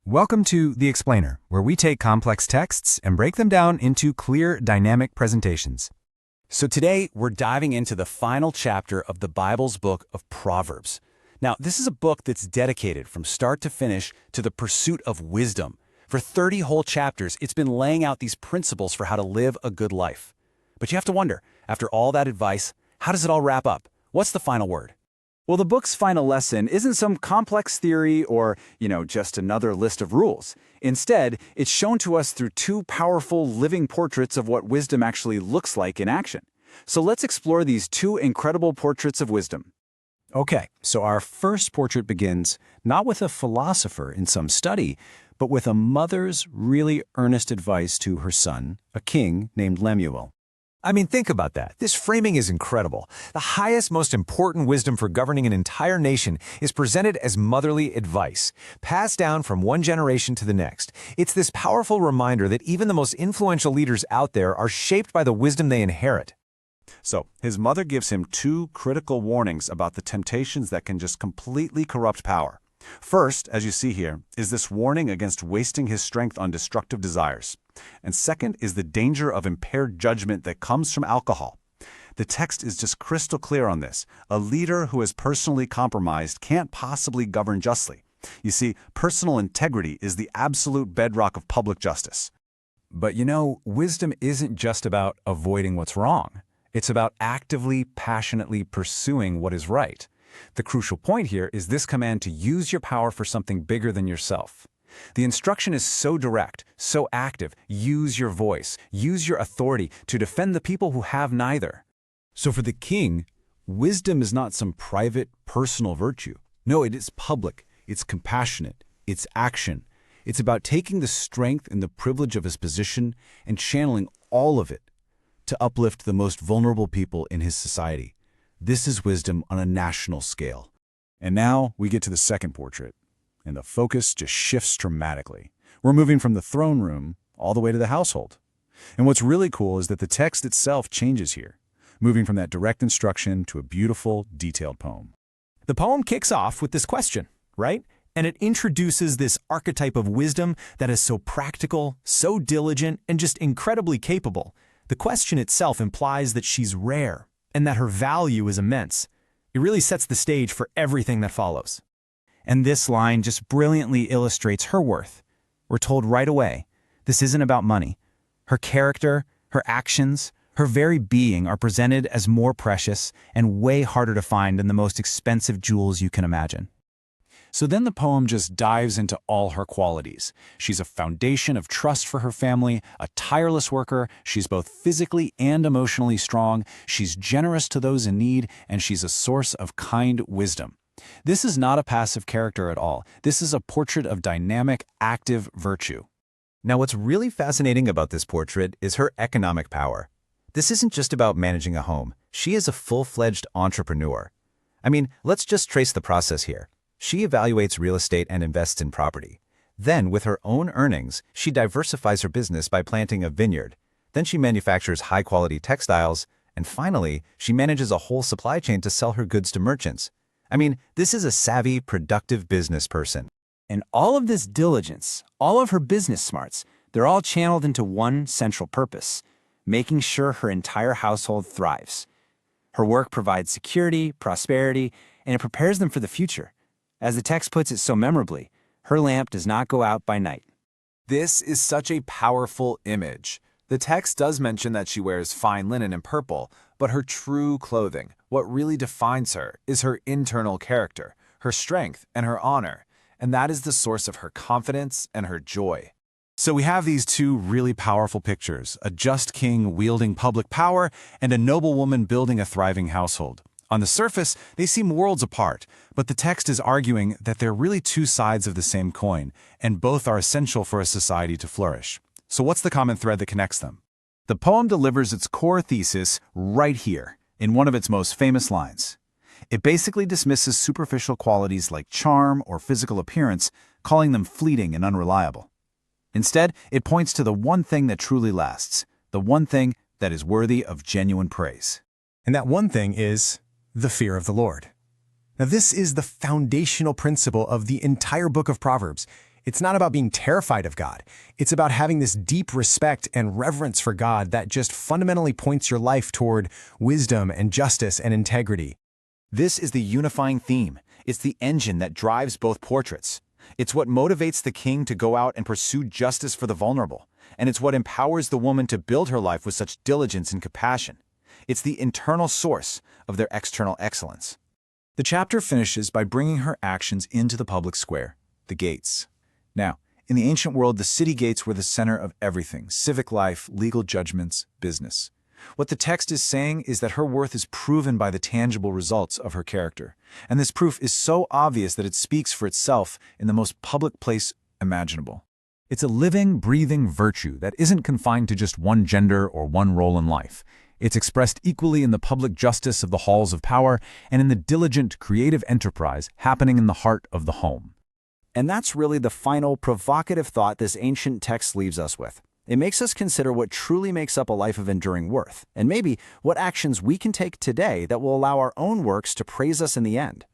Welcome to The Explainer, where we take complex texts and break them down into clear, dynamic presentations. So today, we're diving into the final chapter of the Bible's book of Proverbs. Now, this is a book that's dedicated from start to finish to the pursuit of wisdom. For 30 whole chapters, it's been laying out these principles for how to live a good life. But you have to wonder, after all that advice, how does it all wrap up? What's the final word? Well, the book's final lesson isn't some complex theory or, just another list of rules. Instead, it's shown to us through two powerful living portraits of what wisdom actually looks like in action. So let's explore these two incredible portraits of wisdom. Okay, so our first portrait begins not with a philosopher in some study, but with a mother's really earnest advice to her son, a king named Lemuel. I mean, think about that. This framing is incredible. The highest, most important wisdom for governing an entire nation is presented as motherly advice, passed down from one generation to the next. It's this powerful reminder that even the most influential leaders out there are shaped by the wisdom they inherit. So, his mother gives him two critical warnings about the temptations that can just completely corrupt power. First, as you see here, is this warning against wasting his strength on destructive desires. And second is the danger of impaired judgment that comes from alcohol. The text is just crystal clear on this. A leader who is personally compromised can't possibly govern justly. You see, personal integrity is the absolute bedrock of public justice. But wisdom isn't just about avoiding what's wrong. It's about actively, passionately pursuing what is right. The crucial point here is this command to use your power for something bigger than yourself. The instruction is so direct, so active. Use your voice, use your authority to defend the people who have neither. So for the king, wisdom is not some private, personal virtue. No, it is public, it's compassionate, it's action. It's about taking the strength and the privilege of his position and channeling all of it to uplift the most vulnerable people in his society. This is wisdom on a national scale. And now we get to the second portrait, and the focus just shifts dramatically. We're moving from the throne room all the way to the household. And what's really cool is that the text itself changes here, moving from that direct instruction to a beautiful, detailed poem. The poem kicks off with this question, right? And it introduces this archetype of wisdom that is so practical, so diligent, and just incredibly capable. The question itself implies that she's rare, and that her value is immense. It really sets the stage for everything that follows. And this line just brilliantly illustrates her worth. We're told right away, this isn't about money. Her character, her actions, her very being are presented as more precious and way harder to find than the most expensive jewels you can imagine. So then the poem just dives into all her qualities. She's a foundation of trust for her family, a tireless worker, she's both physically and emotionally strong, she's generous to those in need, and she's a source of kind wisdom. This is not a passive character at all. This is a portrait of dynamic, active virtue. Now, what's really fascinating about this portrait is her economic power. This isn't just about managing a home. She is a full-fledged entrepreneur. I mean, let's just trace the process here. She evaluates real estate and invests in property. Then, with her own earnings, she diversifies her business by planting a vineyard. Then she manufactures high-quality textiles. And finally, she manages a whole supply chain to sell her goods to merchants. I mean, this is a savvy, productive business person. And all of this diligence, all of her business smarts, they're all channeled into one central purpose: making sure her entire household thrives. Her work provides security, prosperity, and it prepares them for the future. As the text puts it so memorably, her lamp does not go out by night. This is such a powerful image. The text does mention that she wears fine linen and purple, but her true clothing, what really defines her, is her internal character, her strength, and her honor, and that is the source of her confidence and her joy. So we have these two really powerful pictures, a just king wielding public power and a noble woman building a thriving household. On the surface, they seem worlds apart, but the text is arguing that they're really two sides of the same coin, and both are essential for a society to flourish. So what's the common thread that connects them? The poem delivers its core thesis right here, in one of its most famous lines. It basically dismisses superficial qualities like charm or physical appearance, calling them fleeting and unreliable. Instead, it points to the one thing that truly lasts, the one thing that is worthy of genuine praise. And that one thing is the fear of the Lord. Now, this is the foundational principle of the entire book of Proverbs. It's not about being terrified of God. It's about having this deep respect and reverence for God that just fundamentally points your life toward wisdom and justice and integrity. This is the unifying theme. It's the engine that drives both portraits. It's what motivates the king to go out and pursue justice for the vulnerable. And it's what empowers the woman to build her life with such diligence and compassion. It's the internal source of their external excellence. The chapter finishes by bringing her actions into the public square, the gates. Now, in the ancient world, the city gates were the center of everything: civic life, legal judgments, business. What the text is saying is that her worth is proven by the tangible results of her character. And this proof is so obvious that it speaks for itself in the most public place imaginable. It's a living, breathing virtue that isn't confined to just one gender or one role in life. It's expressed equally in the public justice of the halls of power and in the diligent, creative enterprise happening in the heart of the home. And that's really the final provocative thought this ancient text leaves us with. It makes us consider what truly makes up a life of enduring worth, and maybe what actions we can take today that will allow our own works to praise us in the end.